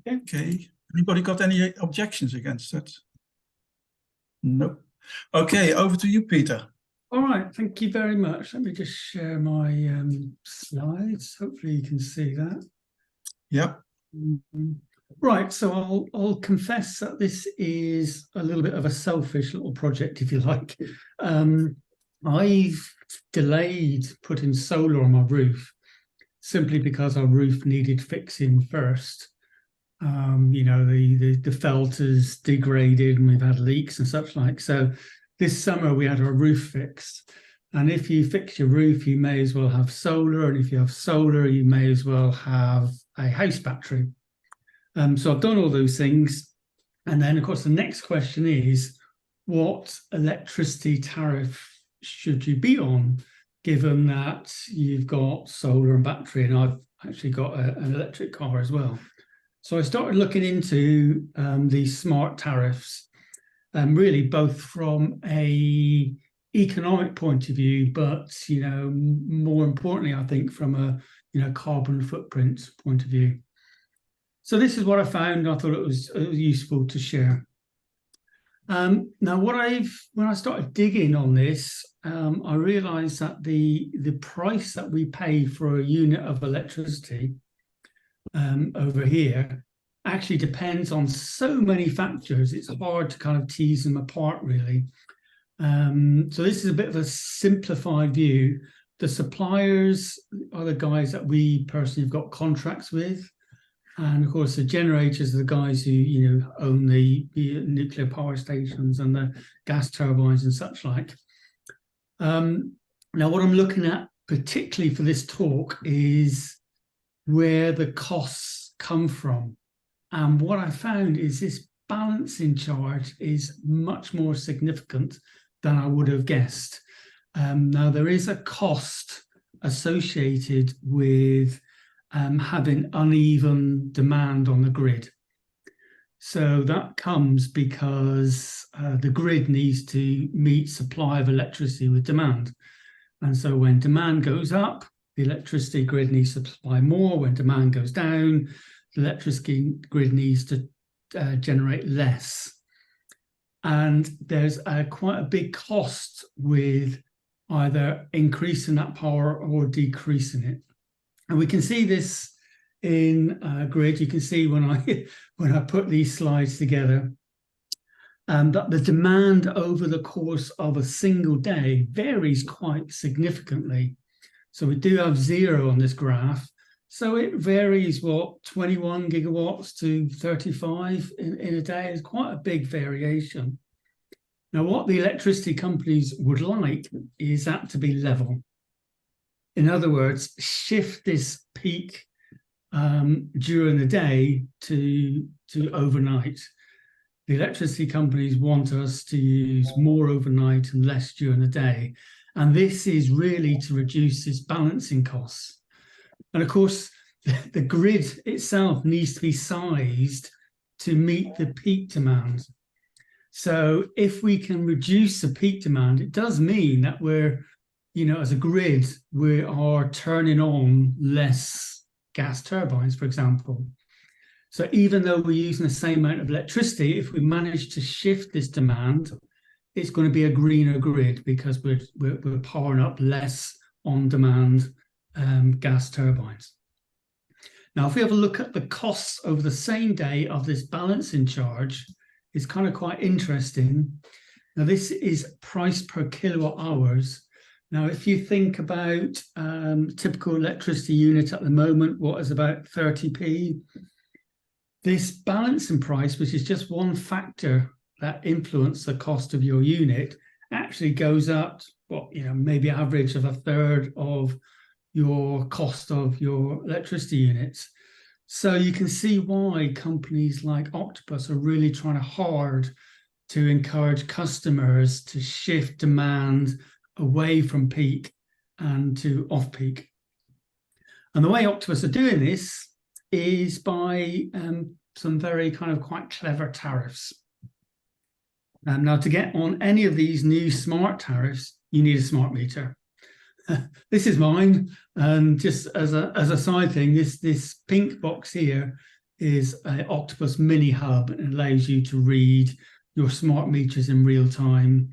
Okay. Anybody got any objections against it? No. Okay, over to you, Peter. All right, thank you very much. Let me just share my slides. Hopefully you can see that. Yep. Right, so I'll confess that this is a little bit of a selfish little project, if you like. I've delayed putting solar on my roof simply because our roof needed fixing first. You know, the felt is degraded and we've had leaks and such like. So this summer we had our roof fixed. And if you fix your roof, you may as well have solar. And if you have solar, you may as well have a house battery. So I've done all those things. And then, of course, the next question is, what electricity tariff should you be on, given that you've got solar and battery? And I've actually got an electric car as well. So I started looking into these smart tariffs, really both from a economic point of view, but, you know, more importantly, I think from a, you know, carbon footprint point of view. So this is what I found. I thought it was useful to share. Now, when I started digging on this, I realized that the price that we pay for a unit of electricity over here actually depends on so many factors. It's hard to kind of tease them apart, really. So this is a bit of a simplified view. The suppliers are the guys that we personally have got contracts with. And of course, the generators are the guys who, you know, own the nuclear power stations and the gas turbines and such like. Now, what I'm looking at particularly for this talk is where the costs come from. And what I found is this balancing charge is much more significant than I would have guessed. Now, there is a cost associated with having uneven demand on the grid. So that comes because the grid needs to meet supply of electricity with demand. And so when demand goes up, the electricity grid needs to supply more. When demand goes down, the electricity grid needs to generate less. And there's quite a big cost with either increasing that power or decreasing it. And we can see this in grid. You can see when I put these slides together, that the demand over the course of a single day varies quite significantly. So we do have 0 on this graph. So it varies, 21 gigawatts to 35 in a day is quite a big variation. Now, what the electricity companies would like is that to be level. In other words, shift this peak during the day to overnight. The electricity companies want us to use more overnight and less during the day. And this is really to reduce this balancing costs. And of course, the grid itself needs to be sized to meet the peak demand. So if we can reduce the peak demand, it does mean that we're, you know, as a grid, we are turning on less gas turbines, for example. So even though we're using the same amount of electricity, if we manage to shift this demand, it's going to be a greener grid because we're powering up less on-demand gas turbines. Now, if we have a look at the costs over the same day of this balancing charge, it's kind of quite interesting. Now, this is price per kilowatt hours. Now, if you think about typical electricity unit at the moment, what is about 30p? This balancing price, which is just one factor that influences the cost of your unit, actually goes up, maybe average of a third of your cost of your electricity units. So you can see why companies like Octopus are really trying hard to encourage customers to shift demand away from peak and to off-peak. And the way Octopus are doing this is by some very kind of quite clever tariffs. Now, to get on any of these new smart tariffs, you need a smart meter. This is mine, and just as a side thing, this pink box here is an Octopus mini hub, and allows you to read your smart meters in real time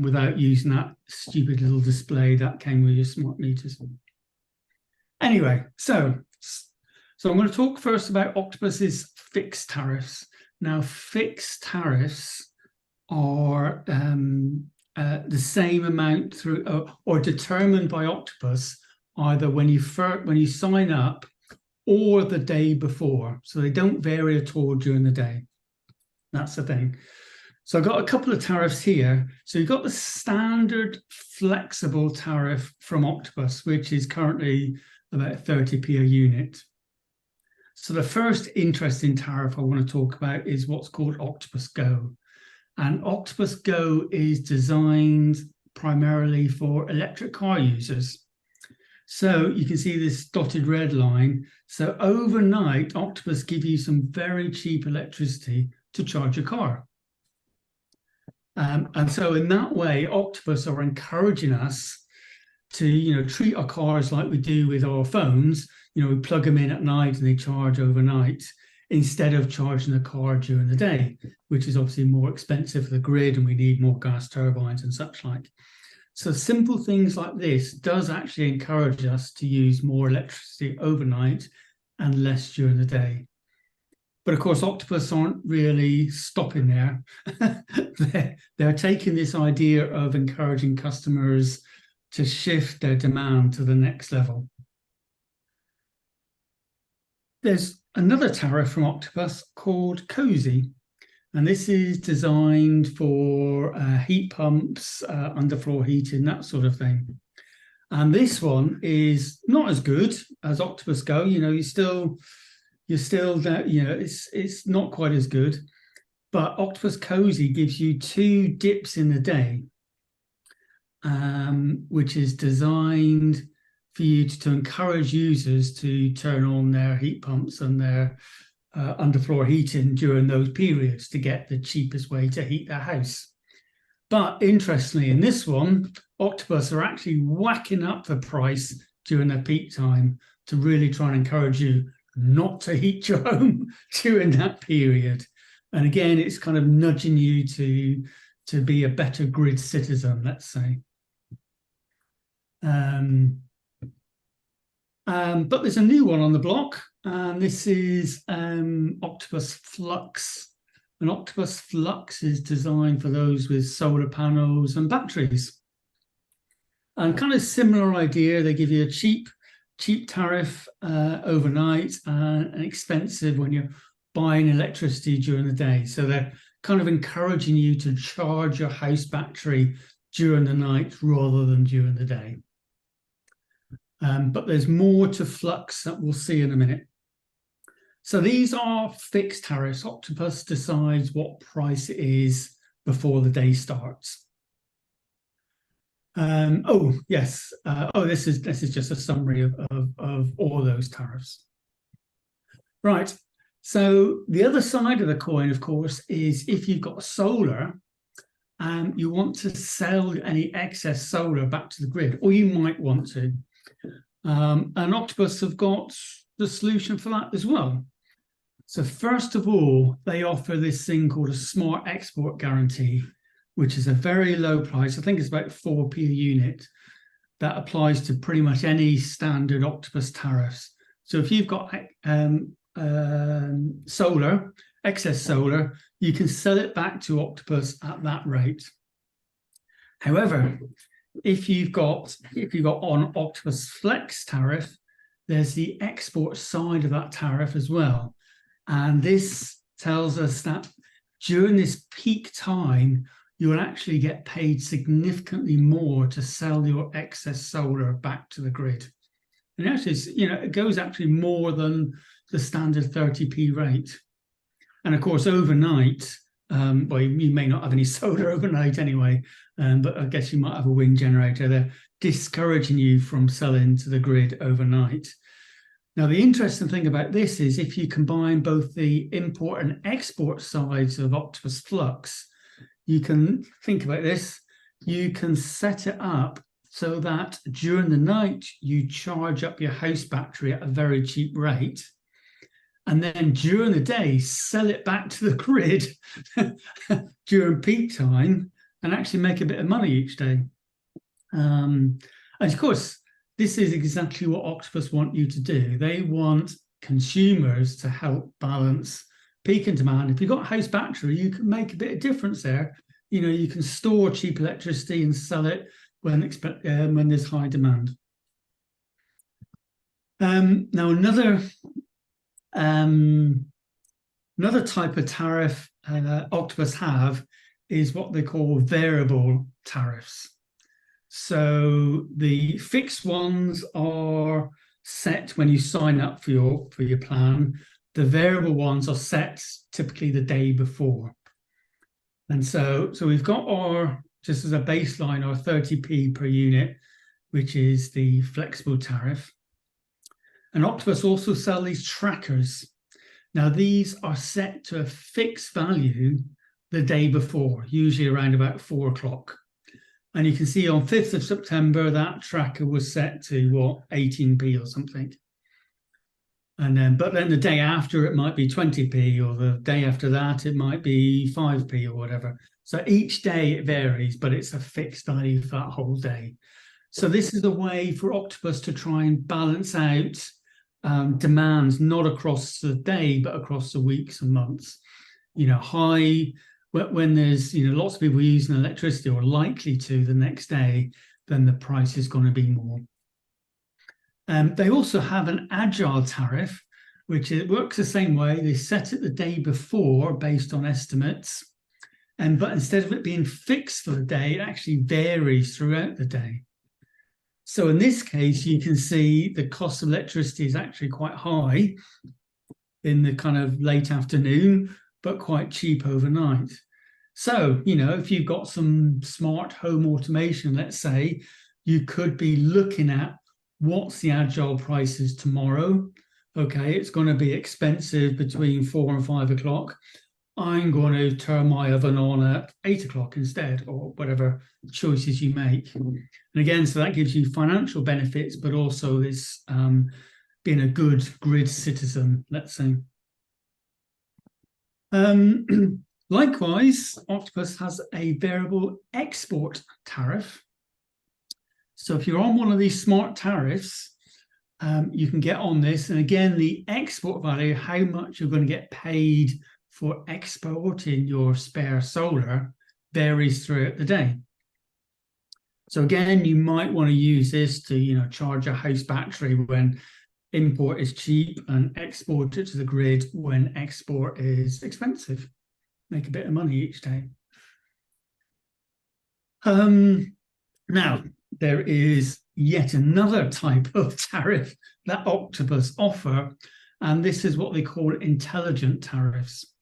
without using that stupid little display that came with your smart meters. Anyway, so I'm going to talk first about Octopus's fixed tariffs. Now, fixed tariffs are the same amount through or determined by Octopus either when you sign up or the day before. So they don't vary at all during the day. That's the thing. So I've got a couple of tariffs here. So you've got the standard flexible tariff from Octopus, which is currently about 30p a unit. So the first interesting tariff I want to talk about is what's called Octopus Go. And Octopus Go is designed primarily for electric car users. So you can see this dotted red line. So overnight, Octopus give you some very cheap electricity to charge your car. And so in that way, Octopus are encouraging us to, treat our cars like we do with our phones. We plug them in at night and they charge overnight instead of charging the car during the day, which is obviously more expensive for the grid and we need more gas turbines and such like. So simple things like this does actually encourage us to use more electricity overnight and less during the day. But of course, Octopus aren't really stopping there. They're taking this idea of encouraging customers to shift their demand to the next level. There's another tariff from Octopus called Cozy, and this is designed for heat pumps, underfloor heating, that sort of thing. And this one is not as good as Octopus Go. It's not quite as good. But Octopus Cozy gives you 2 dips in the day, which is designed for you to encourage users to turn on their heat pumps and their underfloor heating during those periods to get the cheapest way to heat their house. But interestingly, in this one, Octopus are actually whacking up the price during their peak time to really try and encourage you not to heat your home during that period. And again, it's kind of nudging you to be a better grid citizen, let's say. But there's a new one on the block, and this is Octopus Flux. And Octopus Flux is designed for those with solar panels and batteries. And kind of similar idea, they give you a cheap tariff overnight and expensive when you're buying electricity during the day. So they're kind of encouraging you to charge your house battery during the night rather than during the day. But there's more to Flux that we'll see in a minute. So these are fixed tariffs. Octopus decides what price it is before the day starts. This is just a summary of all those tariffs. Right. So the other side of the coin, of course, is if you've got solar and you want to sell any excess solar back to the grid, or you might want to. And Octopus have got the solution for that as well. So first of all, they offer this thing called a Smart Export Guarantee, which is a very low price. I think it's about 4p a unit. That applies to pretty much any standard Octopus tariffs. So if you've got solar, excess solar, you can sell it back to Octopus at that rate. However, if you've got on Octopus Flex tariff, there's the export side of that tariff as well. And this tells us that during this peak time, you will actually get paid significantly more to sell your excess solar back to the grid. And actually, it goes actually more than the standard 30p rate. And of course, overnight, you may not have any solar overnight anyway, but I guess you might have a wind generator. They're discouraging you from selling to the grid overnight. Now, the interesting thing about this is if you combine both the import and export sides of Octopus Flux, you can think about this. You can set it up so that during the night, you charge up your house battery at a very cheap rate. and then during the day sell it back to the grid during peak time and actually make a bit of money each day. And of course, this is exactly what Octopus want you to do. They want consumers to help balance peak and demand. If you've got a house battery, you can make a bit of difference there. You know, you can store cheap electricity and sell it when there's high demand. Now, another type of tariff Octopus have is what they call variable tariffs. So the fixed ones are set when you sign up for your plan. The variable ones are set typically the day before. And so we've got our, just as a baseline, our 30p per unit, which is the flexible tariff. And Octopus also sell these trackers. Now, these are set to a fixed value the day before, usually around about 4 o'clock. And you can see on 5th of September, that tracker was set to, what, 18p or something. And then, but then the day after, it might be 20p, or the day after that, it might be 5p or whatever. So each day it varies, but it's a fixed value for that whole day. So this is a way for Octopus to try and balance out demands, not across the day, but across the weeks and months. You know, when there's, you know, lots of people using electricity or likely to the next day, then the price is going to be more. They also have an agile tariff, which it works the same way. They set it the day before based on estimates, but instead of it being fixed for the day, it actually varies throughout the day. So in this case, you can see the cost of electricity is actually quite high in the kind of late afternoon, but quite cheap overnight. So, you know, if you've got some smart home automation, let's say, you could be looking at what's the agile prices tomorrow. Okay, it's going to be expensive between 4 and 5 o'clock. I'm going to turn my oven on at 8 o'clock instead, or whatever choices you make. And again, so that gives you financial benefits, but also this being a good grid citizen, let's say. Likewise, Octopus has a variable export tariff. So if you're on one of these smart tariffs, you can get on this. And again, the export value, how much you're going to get paid for exporting your spare solar, varies throughout the day. So again, you might want to use this to, you know, charge a house battery when import is cheap and export it to the grid when export is expensive. Make a bit of money each day. Now, there is yet another type of tariff that Octopus offer, and this is what they call intelligent tariffs.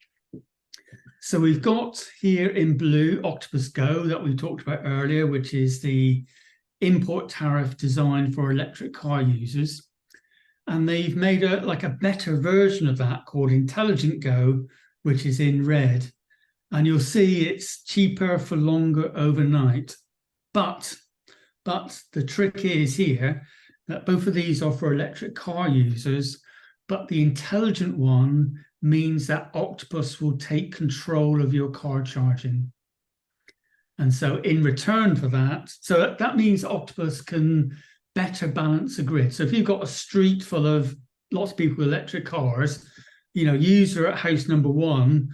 So we've got here in blue Octopus Go that we talked about earlier, which is the import tariff designed for electric car users. And they've made a better version of that called Intelligent Go, which is in red. And you'll see it's cheaper for longer overnight. But the trick is here that both of these are for electric car users, but the intelligent one means that Octopus will take control of your car charging. And so in return for that, so that means Octopus can better balance the grid. So if you've got a street full of lots of people with electric cars, you know, user at house number 1,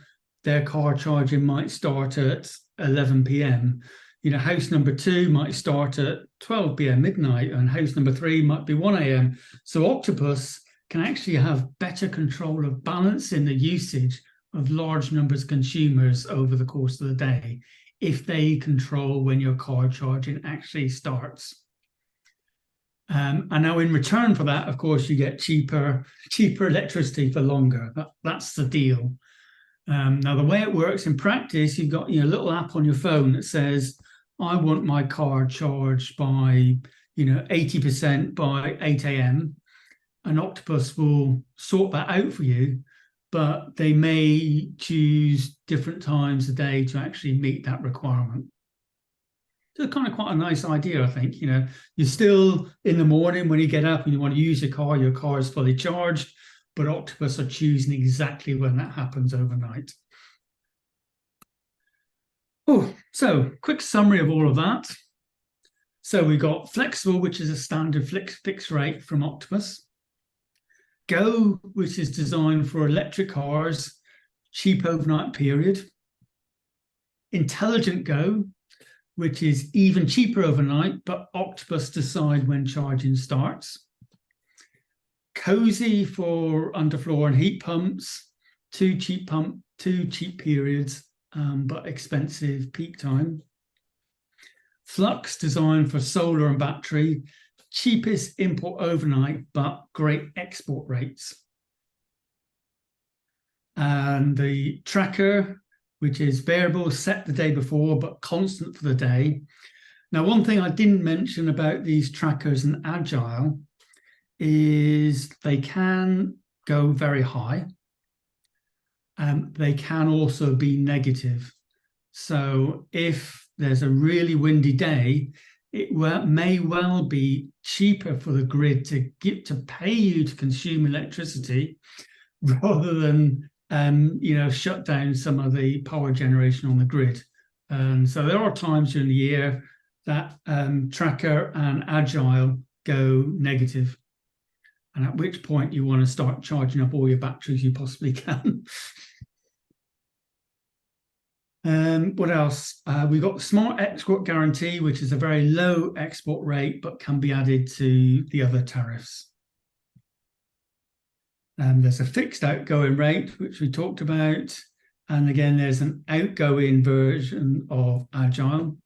their car charging might start at 11 p.m. You know, house number 2 might start at 12 p.m. midnight, and house number 3 might be 1 a.m. So Octopus can actually have better control of balancing the usage of large numbers of consumers over the course of the day if they control when your car charging actually starts. And now in return for that, of course, you get cheaper electricity for longer. That's the deal. Now, the way it works in practice, you've got, you know, a little app on your phone that says, I want my car charged by, you know, 80% by 8 a.m. And Octopus will sort that out for you, but they may choose different times a day to actually meet that requirement. So kind of quite a nice idea, I think. You know, you're still in the morning when you get up and you want to use your car is fully charged, but Octopus are choosing exactly when that happens overnight. Oh, so quick summary of all of that. So we got flexible, which is a standard fixed rate from Octopus. Go, which is designed for electric cars, cheap overnight period. Intelligent Go, which is even cheaper overnight, but Octopus decide when charging starts. Cozy for underfloor and heat pumps, two cheap periods, but expensive peak time. Flux designed for solar and battery, cheapest import overnight, but great export rates. And the tracker, which is variable, set the day before, but constant for the day. Now, one thing I didn't mention about these trackers and Agile is they can go very high. They can also be negative. So if there's a really windy day, it may well be cheaper for the grid to pay you to consume electricity rather than shut down some of the power generation on the grid. And so there are times during the year that tracker and Agile go negative, and at which point you want to start charging up all your batteries you possibly can. What else? We've got the Smart Export Guarantee, which is a very low export rate, but can be added to the other tariffs. There's a fixed outgoing rate, which we talked about. And again, there's an outgoing version of Agile.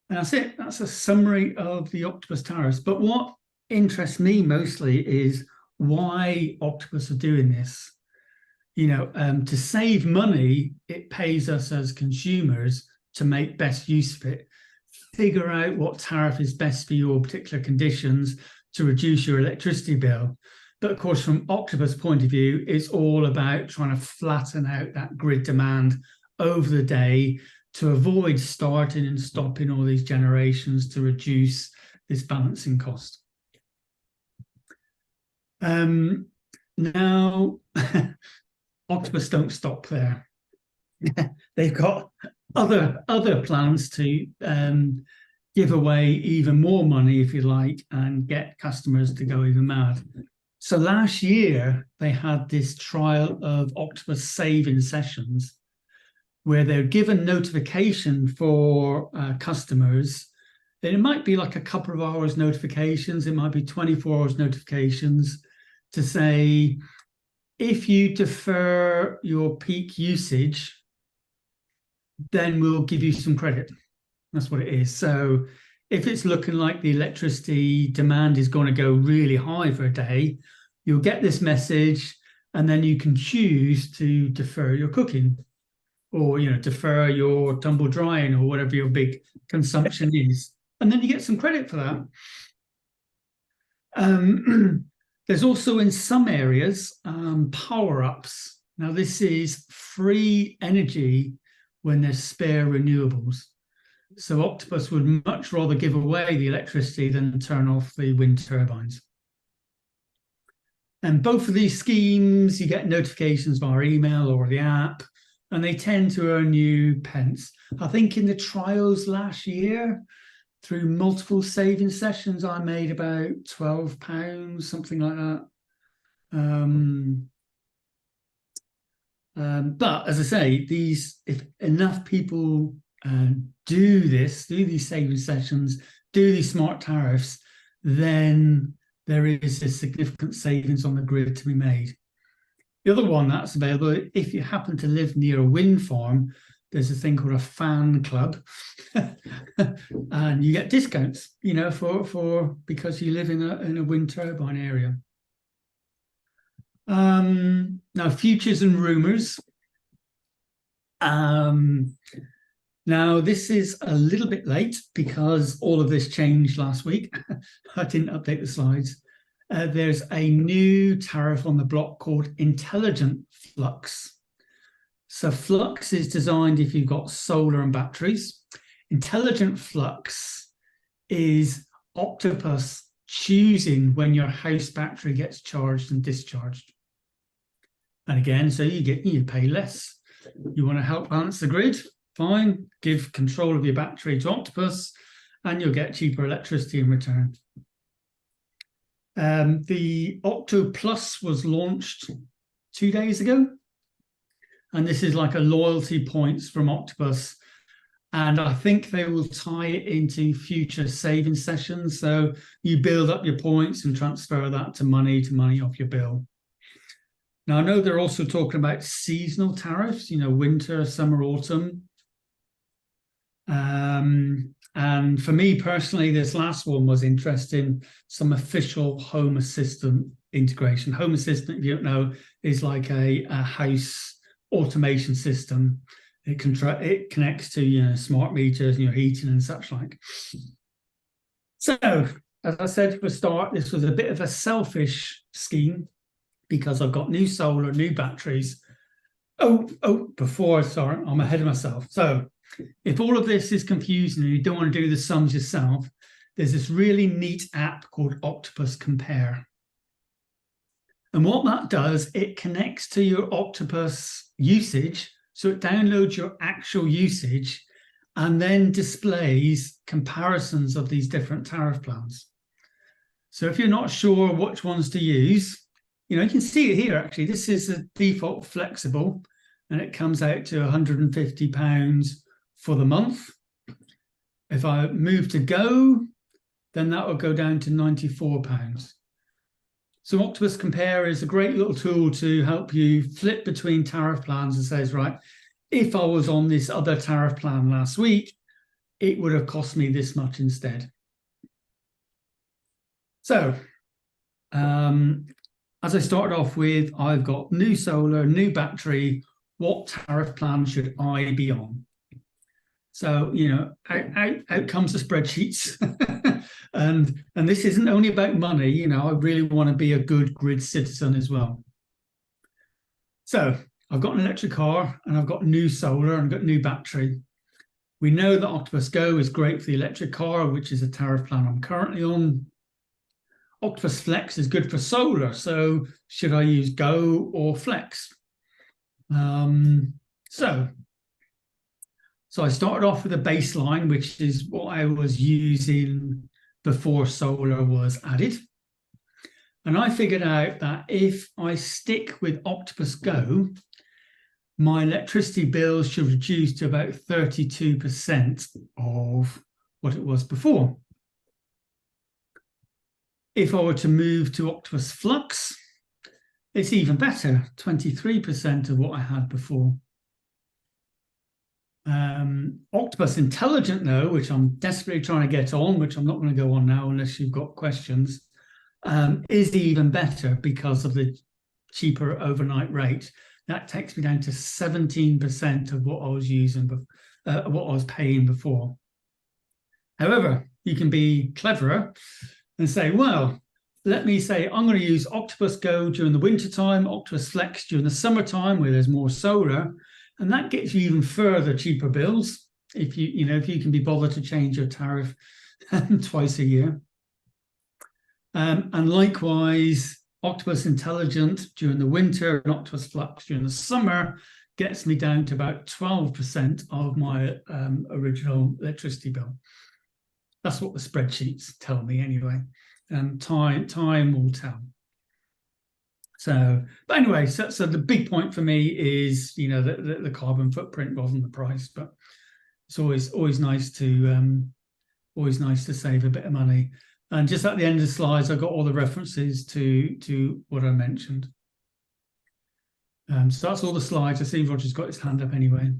And that's it. That's a summary of the Octopus tariffs. But what interests me mostly is why Octopus are doing this. To save money, it pays us as consumers to make best use of it. Figure out what tariff is best for your particular conditions to reduce your electricity bill. But of course, from Octopus' point of view, it's all about trying to flatten out that grid demand over the day to avoid starting and stopping all these generations to reduce this balancing cost. Now, Octopus don't stop there. They've got other plans to give away even more money, if you like, and get customers to go even mad. So last year, they had this trial of Octopus saving sessions where they're given notification for customers. It might be like a couple of hours notifications. It might be 24 hours notifications to say, if you defer your peak usage, then we'll give you some credit. That's what it is. So if it's looking like the electricity demand is going to go really high for a day, you'll get this message, and then you can choose to defer your cooking or defer your tumble drying or whatever your big consumption is. And then you get some credit for that. There's also in some areas power-ups. Now, this is free energy when there's spare renewables. So Octopus would much rather give away the electricity than turn off the wind turbines. And both of these schemes, you get notifications via email or the app, and they tend to earn you pence. I think in the trials last year, through multiple saving sessions, I made about £12, something like that. But as I say, if enough people do these saving sessions, do these smart tariffs, then there is a significant savings on the grid to be made. The other one that's available, if you happen to live near a wind farm, there's a thing called a fan club, and you get discounts, because you live in a wind turbine area. Now, futures and rumors. Now, this is a little bit late because all of this changed last week. I didn't update the slides. There's a new tariff on the block called Intelligent Flux. So Flux is designed if you've got solar and batteries. Intelligent Flux is Octopus choosing when your house battery gets charged and discharged. And again, so you pay less. You want to help balance the grid, fine, give control of your battery to Octopus, and you'll get cheaper electricity in return. The Octopus was launched 2 days ago, and this is like a loyalty points from Octopus, and I think they will tie it into future saving sessions. So you build up your points and transfer that to money off your bill. Now, I know they're also talking about seasonal tariffs, winter, summer, autumn. And for me personally, this last one was interesting, some official Home Assistant integration. Home Assistant, if you don't know, is like a house automation system. It connects to smart meters and your heating and such like. So, as I said for a start, this was a bit of a selfish scheme because I've got new solar, new batteries. Sorry, I'm ahead of myself. So if all of this is confusing and you don't want to do the sums yourself, there's this really neat app called Octopus Compare. And what that does, it connects to your Octopus usage. So it downloads your actual usage and then displays comparisons of these different tariff plans. So if you're not sure which ones to use, you can see it here, actually. This is a default flexible, and it comes out to £150 for the month. If I move to Go, then that will go down to £94. So Octopus Compare is a great little tool to help you flip between tariff plans and says, right, if I was on this other tariff plan last week, it would have cost me this much instead. So, as I started off with, I've got new solar, new battery. What tariff plan should I be on? So, out comes the spreadsheets. and this isn't only about money. I really want to be a good grid citizen as well. So I've got an electric car and I've got new solar and I've got new battery. We know that Octopus Go is great for the electric car, which is a tariff plan I'm currently on. Octopus Flex is good for solar. So should I use Go or Flex? So I started off with a baseline, which is what I was using before solar was added. And I figured out that if I stick with Octopus Go, my electricity bills should reduce to about 32% of what it was before. If I were to move to Octopus Flux, it's even better, 23% of what I had before. Octopus Intelligent, though, which I'm desperately trying to get on, which I'm not going to go on now unless you've got questions, is even better because of the cheaper overnight rate. That takes me down to 17% of what I was using, what I was paying before. However, you can be cleverer and say, well, let me say I'm going to use Octopus Go during the winter time, Octopus Flex during the summertime where there's more solar, and that gets you even further cheaper bills if you can be bothered to change your tariff twice a year. And likewise, Octopus Intelligent during the winter and Octopus Flux during the summer gets me down to about 12% of my original electricity bill. That's what the spreadsheets tell me anyway. Time will tell. So, but anyway, so the big point for me is, the carbon footprint rather than the price. But it's always nice to save a bit of money. And just at the end of the slides, I've got all the references to what I mentioned. So that's all the slides. I see Roger's got his hand up anyway.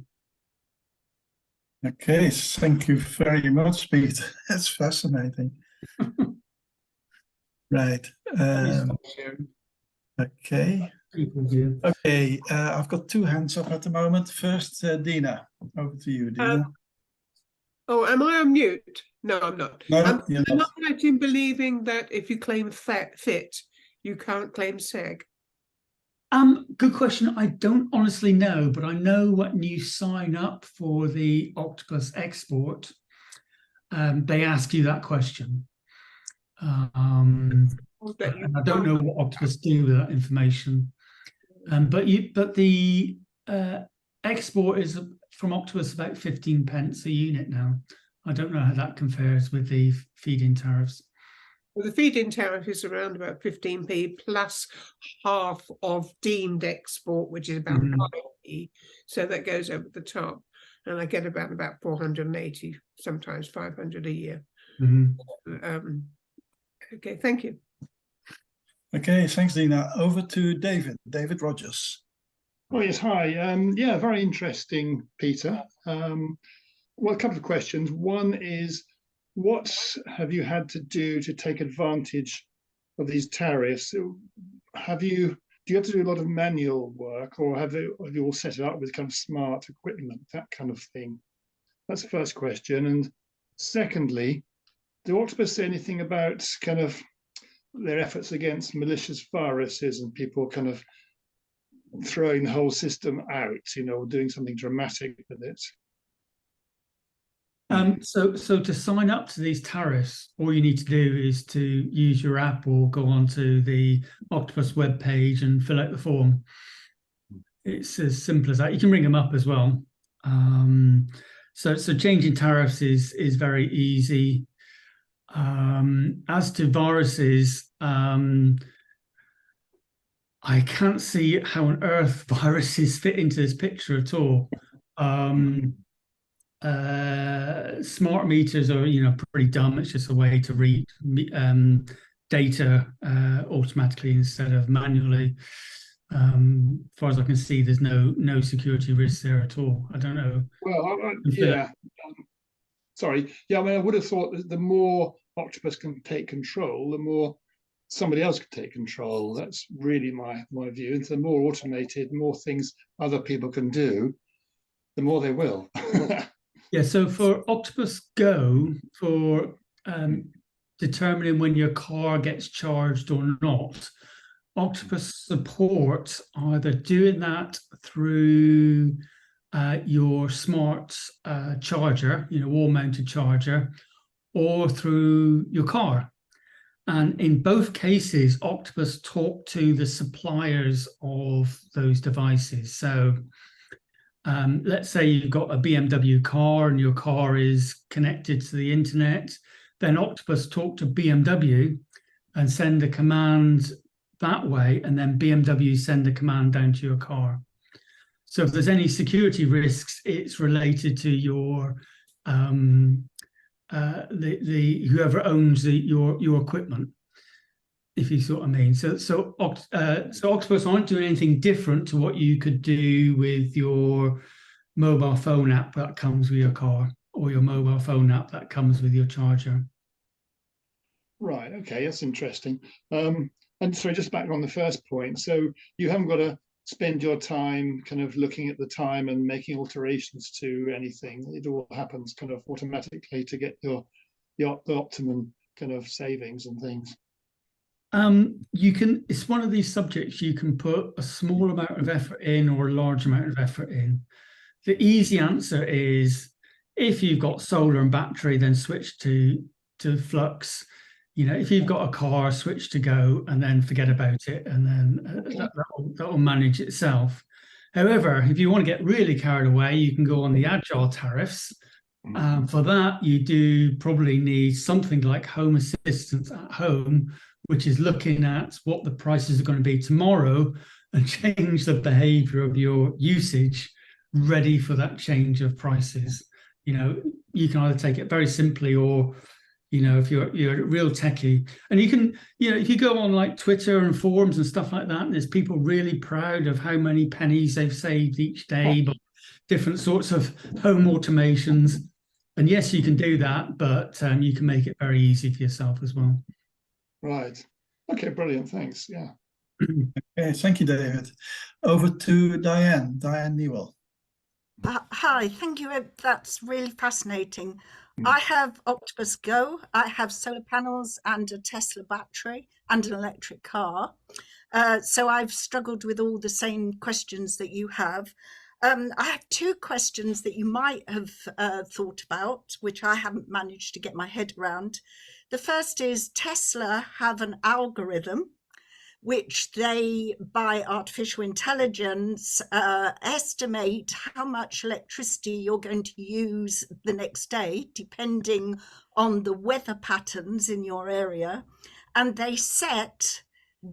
Okay, thank you very much, Pete. That's fascinating. Right. Okay. Okay. I've got two hands up at the moment. First, Dina. Over to you, Dina. Am I on mute? No, I'm not. No, you're I'm not. not right in believing that if you claim FIT, you can't claim SEG. Good question. I don't honestly know, but I know when you sign up for the Octopus export, they ask you that question. That you And I don't know what Octopus do with that information. But the export is from Octopus about 15 pence a unit now. I don't know how that compares with the feed-in tariffs. Well, the feed-in tariff is around about 15p plus half of deemed export, which is about 5p. So that goes over the top. And I get about 480, sometimes 500 a year. Okay, thank you. Okay, thanks, Dina. Over to David Rogers. Oh, yes, hi. Yeah, very interesting, Peter. Well, a couple of questions. One is, what have you had to do to take advantage of these tariffs? Do you have to do a lot of manual work, or have you all set it up with kind of smart equipment, that kind of thing? That's the first question. And secondly, do Octopus say anything about kind of their efforts against malicious viruses and people kind of throwing the whole system out, doing something dramatic with it? So to sign up to these tariffs, all you need to do is to use your app or go onto the Octopus webpage and fill out the form. It's as simple as that. You can ring them up as well. So changing tariffs is very easy. As to viruses, I can't see how on earth viruses fit into this picture at all. Smart meters are, pretty dumb. It's just a way to read data automatically instead of manually. As far as I can see, there's no security risk there at all. I don't know. Well, yeah. Sorry. Yeah, I mean, I would have thought that the more Octopus can take control, the more somebody else could take control. That's really my view. And the more automated, more things other people can do, the more they will. Yeah, so for Octopus Go, for determining when your car gets charged or not, Octopus supports either doing that through your smart charger, wall-mounted charger, or through your car. And in both cases, Octopus talk to the suppliers of those devices. So let's say you've got a BMW car and your car is connected to the internet, then Octopus talk to BMW and send a command that way, and then BMW send a command down to your car. So if there's any security risks, it's related to your whoever owns your equipment, if you see what I mean. So Octopus aren't doing anything different to what you could do with your mobile phone app that comes with your car, or your mobile phone app that comes with your charger. Right. Okay, that's interesting. And sorry, just back on the first point. So you haven't got to spend your time kind of looking at the time and making alterations to anything. It all happens kind of automatically to get the optimum kind of savings and things. It's one of these subjects you can put a small amount of effort in or a large amount of effort in. The easy answer is, if you've got solar and battery, then switch to flux. If you've got a car, switch to Go, and then forget about it, and then that will manage itself. However, if you want to get really carried away, you can go on the agile tariffs. For that, you do probably need something like Home Assistance at home, which is looking at what the prices are going to be tomorrow and change the behavior of your usage ready for that change of prices. You can either take it very simply, or if you're a real techie, and you can, if you go on like Twitter and forums and stuff like that, and there's people really proud of how many pennies they've saved each day by different sorts of home automations. And yes, you can do that, but you can make it very easy for yourself as well. Right. Okay, brilliant. Thanks. Yeah. Okay, thank you, David. Over to Diane Newell. Hi, thank you. That's really fascinating. I have Octopus Go, I have solar panels and a Tesla battery and an electric car. So I've struggled with all the same questions that you have. I have two questions that you might have thought about, which I haven't managed to get my head around. The first is Tesla have an algorithm which they, by artificial intelligence, estimate how much electricity you're going to use the next day, depending on the weather patterns in your area. And they set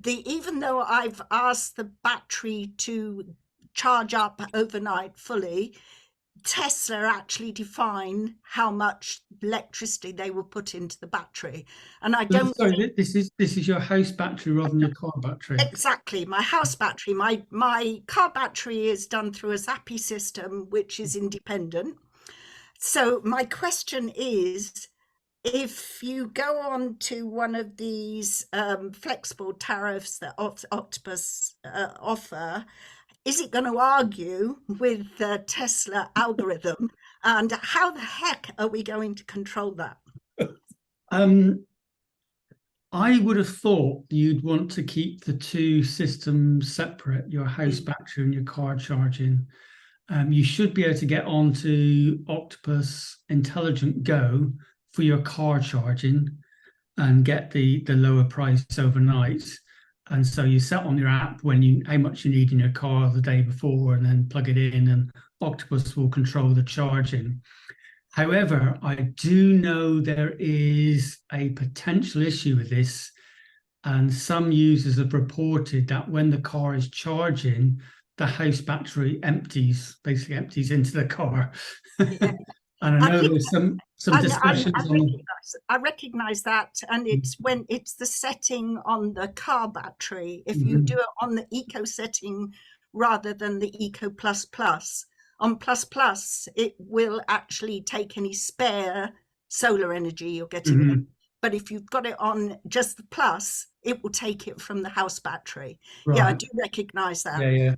even though I've asked the battery to charge up overnight fully, Tesla actually define how much electricity they will put into the battery. And I don't Sorry, this is your house battery rather than your car battery. Exactly, my house battery. My car battery is done through a Zappi system, which is independent. So my question is, if you go on to one of these flexible tariffs that Octopus offer, is it going to argue with the Tesla algorithm? And how the heck are we going to control that? I would have thought you'd want to keep the two systems separate, your house battery and your car charging. You should be able to get onto Octopus Intelligent Go for your car charging and get the lower price overnight. And so you set on your app how much you need in your car the day before, and then plug it in, and Octopus will control the charging. However, I do know there is a potential issue with this, and some users have reported that when the car is charging, the house battery basically empties into the car. Yeah. And I know there's some discussions I recognize that, and it's when it's the setting on the car battery. If you do it on the eco setting rather than the eco plus plus, on plus plus, it will actually take any spare solar energy you're getting. But if you've got it on just the plus, it will take it from the house battery. Right. Yeah, I do recognize that. Yeah.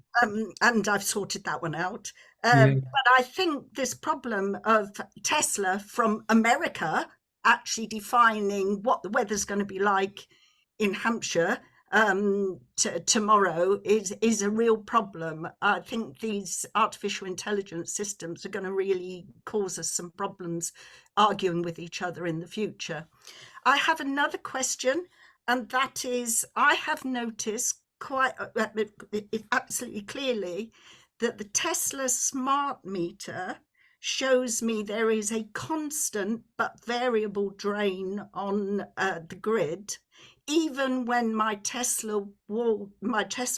And I've sorted that one out. But I think this problem of Tesla from America actually defining what the weather's going to be like in Hampshire tomorrow is a real problem. I think these artificial intelligence systems are going to really cause us some problems arguing with each other in the future. I have another question, and that is, I have noticed quite absolutely clearly that the Tesla smart meter shows me there is a constant but variable drain on the grid, even when my Tesla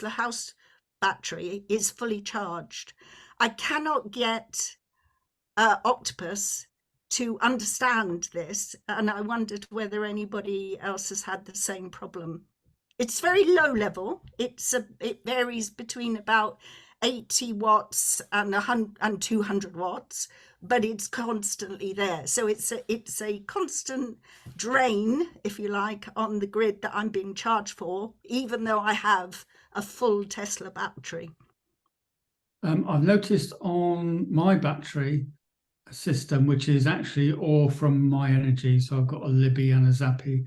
house battery is fully charged. I cannot get Octopus to understand this, and I wondered whether anybody else has had the same problem. It's very low level. It varies between about 80 watts and 200 watts, but it's constantly there. So it's a constant drain, if you like, on the grid that I'm being charged for, even though I have a full Tesla battery. I've noticed on my battery system, which is actually all from My Energy, so I've got a Libby and a Zappi,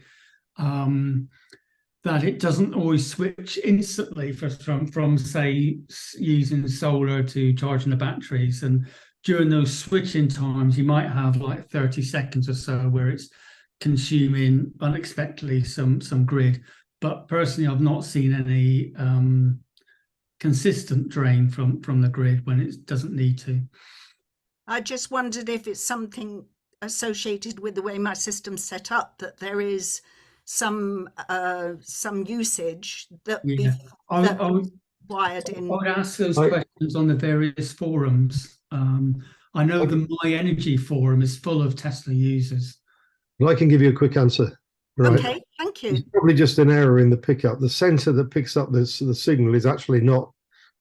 that it doesn't always switch instantly from say using solar to charging the batteries, and during those switching times you might have like 30 seconds or so where it's consuming unexpectedly some grid. But personally, I've not seen any consistent drain from the grid when it doesn't need to. I just wondered if it's something associated with the way my system's set up, that there is some usage that wired in. I would ask those questions on the various forums. I know the My Energy forum is full of Tesla users. Well, I can give you a quick answer. Right. Okay, thank you. It's probably just an error in the pickup. The sensor that picks up the signal is actually not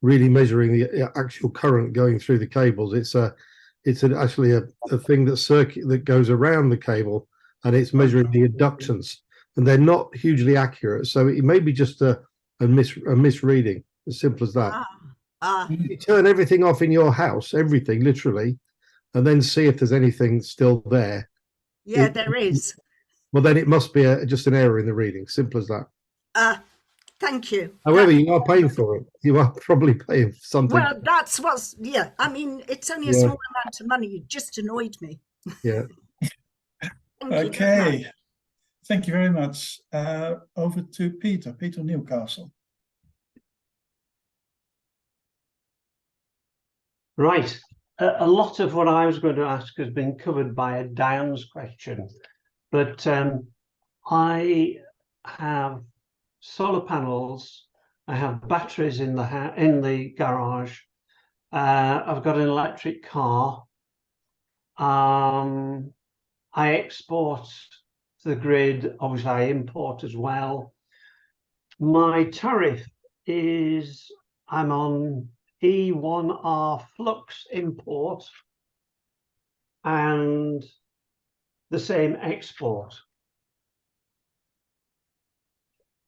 really measuring the actual current going through the cables. It's actually a thing that goes around the cable, and it's measuring the inductance, and they're not hugely accurate. So it may be just a misreading, as simple as that. You turn everything off in your house, everything literally, and then see if there's anything still there. Yeah, there is. Well, then it must be just an error in the reading. Simple as that. Thank you. However, you are paying for it. You are probably paying for something. Well, that's what's, yeah. I mean, it's only a small amount of money. You just annoyed me. Yeah. Okay. Thank you very much. Over to Peter Newcastle. Right. A lot of what I was going to ask has been covered by Diane's question, but I have solar panels, I have batteries in the garage, I've got an electric car, I export to the grid, obviously I import as well. My tariff is, I'm on E1R flux import and the same export.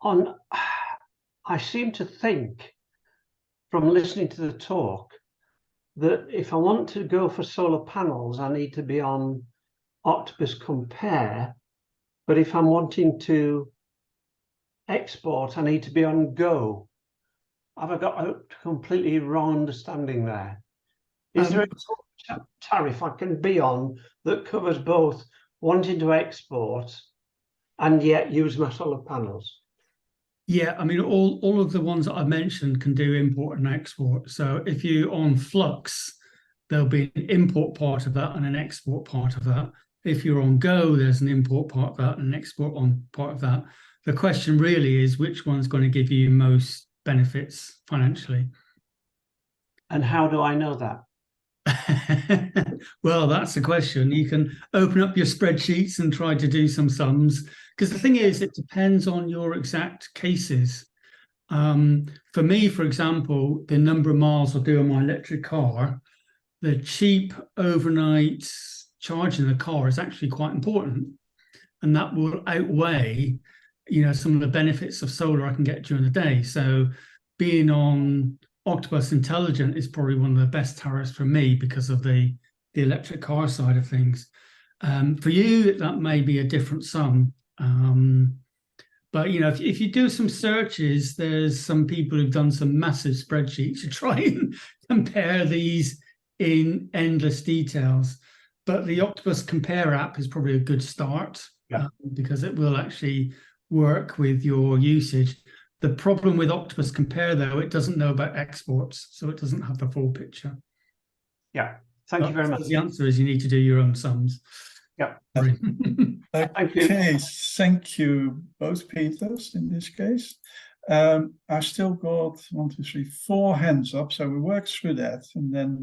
I seem to think from listening to the talk that if I want to go for solar panels, I need to be on Octopus Compare, but if I'm wanting to export, I need to be on Go. Have I got a completely wrong understanding there? Is there a tariff I can be on that covers both wanting to export and yet use my solar panels? Yeah, I mean, all of the ones that I mentioned can do import and export. So if you're on Flux, there'll be an import part of that and an export part of that. If you're on Go, there's an import part of that and an export on part of that. The question really is which one's going to give you most benefits financially. And how do I know that? Well, that's the question. You can open up your spreadsheets and try to do some sums, because the thing is, it depends on your exact cases. For me, for example, the number of miles I do on my electric car, the cheap overnight charge in the car is actually quite important, and that will outweigh, some of the benefits of solar I can get during the day. So being on Octopus Intelligent is probably one of the best tariffs for me because of the electric car side of things. For you, that may be a different sum. But if you do some searches, there's some people who've done some massive spreadsheets to try and compare these in endless details. But the Octopus Compare app is probably a good start, because it will actually work with your usage. The problem with Octopus Compare, though, it doesn't know about exports, so it doesn't have the full picture. Yeah, thank you very much. The answer is you need to do your own sums. Yeah. Okay, Thank you. thank you both Peters in this case. I still got 1, 2, 3, 4 hands up, so we work through that and then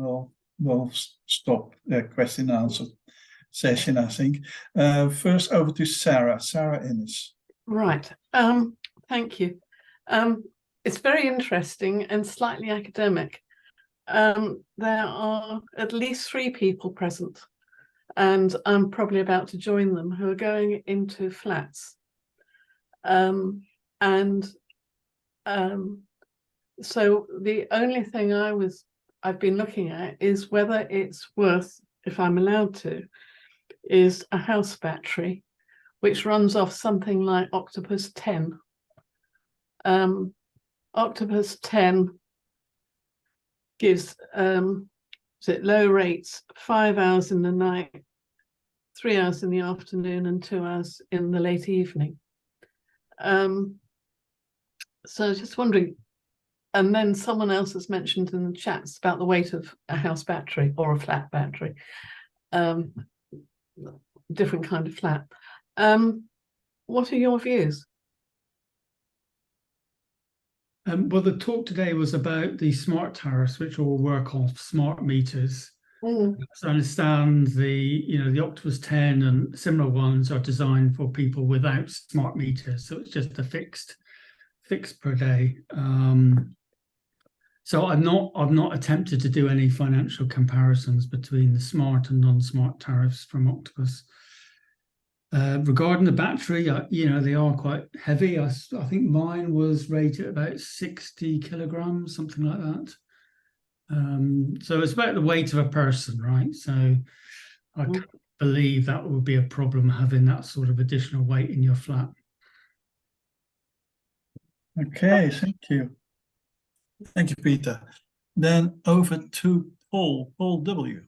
we'll stop the question and answer session, I think. First over to Sarah Innes. Right, thank you. It's very interesting and slightly academic. There are at least 3 people present, and I'm probably about to join them, who are going into flats. So the only thing I've been looking at is whether it's worth, if I'm allowed to, is a house battery, which runs off something like Octopus 10. Octopus 10 gives low rates, 5 hours in the night, 3 hours in the afternoon, and 2 hours in the late evening. So just wondering, and then someone else has mentioned in the chats about the weight of a house battery or a flat battery, different kind of flat. What are your views? Well, the talk today was about the smart tariffs, which will work off smart meters. So I understand the Octopus 10 and similar ones are designed for people without smart meters, so it's just a fixed per day. So I've not attempted to do any financial comparisons between the smart and non-smart tariffs from Octopus. Regarding the battery, they are quite heavy. I think mine was rated about 60 kilograms, something like that. So it's about the weight of a person, right? So I can't believe that would be a problem, having that sort of additional weight in your flat. Okay, thank you. Thank you, Peter. Then over to Paul W.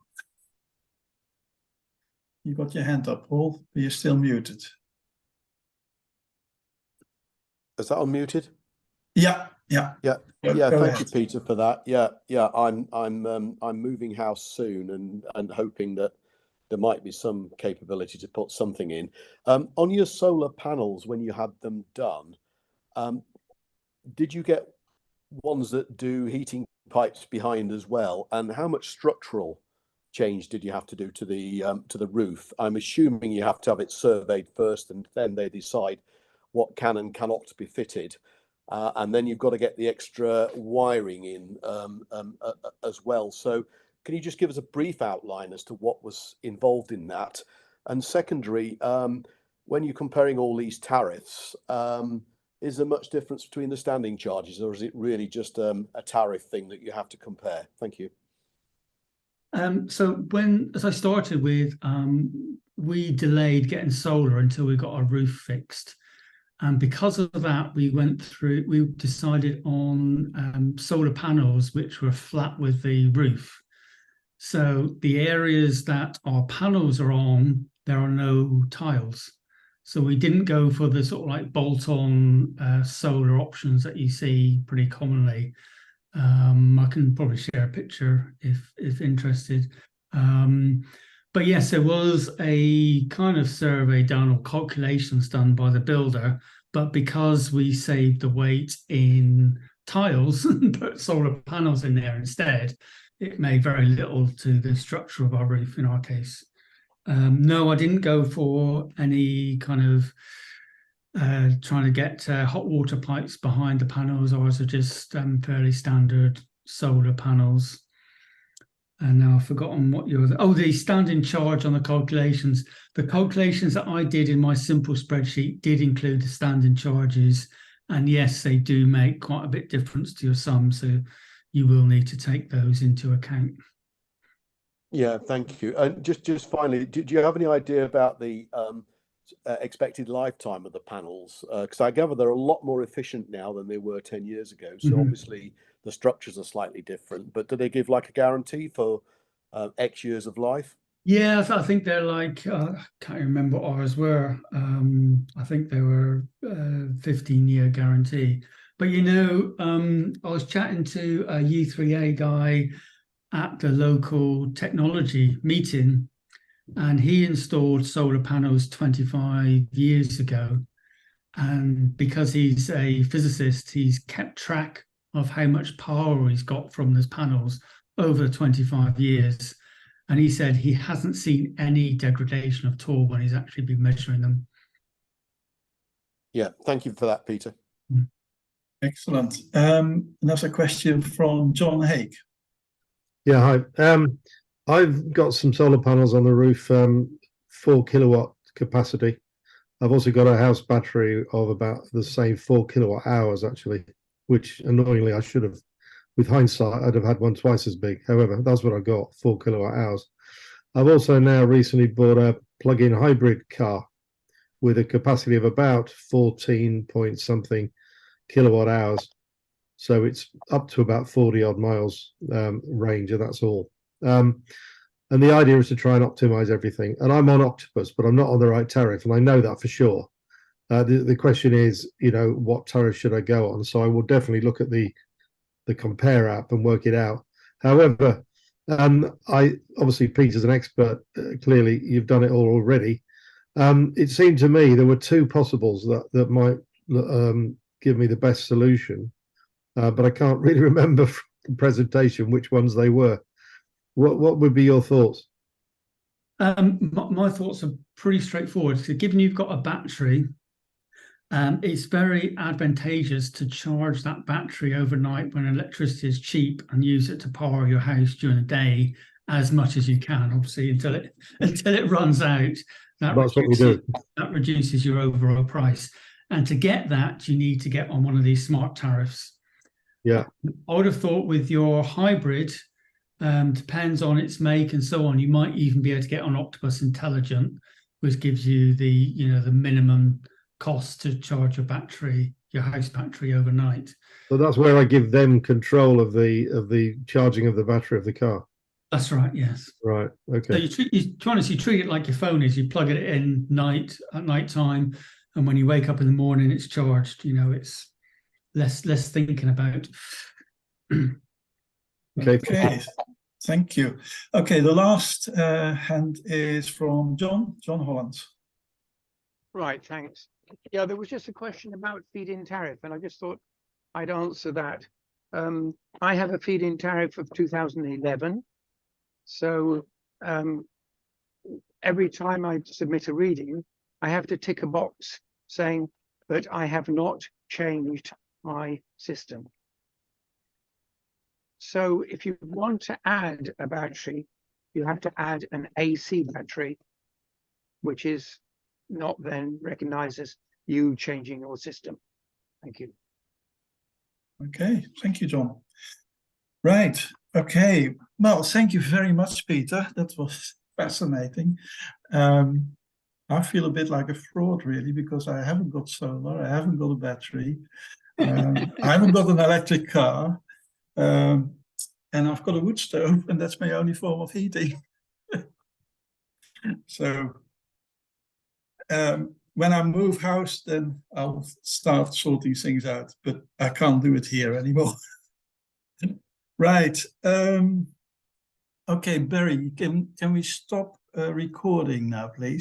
You got your hand up, Paul, but you're still muted. Is that unmuted? Yeah. Yeah. Go Thank you, ahead. Peter, for that. Yeah. I'm moving house soon and hoping that there might be some capability to put something in. On your solar panels, when you had them done, did you get ones that do heating pipes behind as well? And how much structural change did you have to do to the roof? I'm assuming you have to have it surveyed first, and then they decide what can and cannot be fitted. And then you've got to get the extra wiring in as well. So can you just give us a brief outline as to what was involved in that? And secondary, when you're comparing all these tariffs, is there much difference between the standing charges, or is it really just a tariff thing that you have to compare? Thank you. So as I started with, we delayed getting solar until we got our roof fixed. And because of that, we decided on solar panels, which were flat with the roof. So the areas that our panels are on, there are no tiles. So we didn't go for the sort of like bolt-on solar options that you see pretty commonly. I can probably share a picture if interested. But yes, there was a kind of survey done or calculations done by the builder, but because we saved the weight in tiles and put solar panels in there instead, it made very little to the structure of our roof in our case. No, I didn't go for any kind of trying to get hot water pipes behind the panels. Ours are just fairly standard solar panels. And now I've forgotten what the standing charge on the calculations. The calculations that I did in my simple spreadsheet did include the standing charges. And yes, they do make quite a bit difference to your sum. So you will need to take those into account. Yeah, thank you. And just finally, do you have any idea about the expected lifetime of the panels? Because I gather they're a lot more efficient now than they were 10 years ago. So obviously the structures are slightly different, but do they give like a guarantee for X years of life? Yeah, I think they're like, I can't remember what ours were. I think they were 15-year guarantee. But, I was chatting to a U3A guy at the local technology meeting, and he installed solar panels 25 years ago. And because he's a physicist, he's kept track of how much power he's got from those panels over 25 years. And he said he hasn't seen any degradation at all when he's actually been measuring them. Yeah, thank you for that, Peter. Excellent. Another question from John Haig. Yeah, hi. I've got some solar panels on the roof, 4 kilowatt capacity. I've also got a house battery of about the same 4 kilowatt hours, actually, which annoyingly I should have, with hindsight, I'd have had one twice as big. However, that's what I got, 4 kilowatt hours. I've also now recently bought a plug-in hybrid car with a capacity of about 14 point something kilowatt hours. So it's up to about 40 odd miles range, and that's all. And the idea is to try and optimize everything. And I'm on Octopus, but I'm not on the right tariff, and I know that for sure. The question is, what tariff should I go on? So I will definitely look at the compare app and work it out. However, obviously Peter's an expert. Clearly, you've done it all already. It seemed to me there were two possibles that might give me the best solution, but I can't really remember from the presentation which ones they were. What would be your thoughts? My thoughts are pretty straightforward. So given you've got a battery, it's very advantageous to charge that battery overnight when electricity is cheap and use it to power your house during the day as much as you can, obviously, until it runs out. That's what we do. That reduces your overall price. And to get that, you need to get on one of these smart tariffs. Yeah. I would have thought with your hybrid, depends on its make and so on, you might even be able to get on Octopus Intelligent, which gives you the minimum cost to charge your house battery overnight. So that's where I give them control of the charging of the battery of the car. That's right, yes. Right, okay. So you treat it like your phone is. You plug it in at night time, and when you wake up in the morning, it's charged. You know, it's less thinking about. Okay, thank you. Okay, the last hand is from John Holland. Right, thanks. Yeah, there was just a question about feed-in tariff, and I just thought I'd answer that. I have a feed-in tariff of 2011. So every time I submit a reading, I have to tick a box saying that I have not changed my system. So if you want to add a battery, you have to add an AC battery, which is not then recognized as you changing your system. Thank you. Okay, thank you, John. Right, okay. Well, thank you very much, Peter. That was fascinating. I feel a bit like a fraud, really, because I haven't got solar, I haven't got a battery, I haven't got an electric car, and I've got a wood stove, and that's my only form of heating. So when I move house, then I'll start sorting things out, but I can't do it here anymore. Right. Okay, Barry, can we stop recording now, please?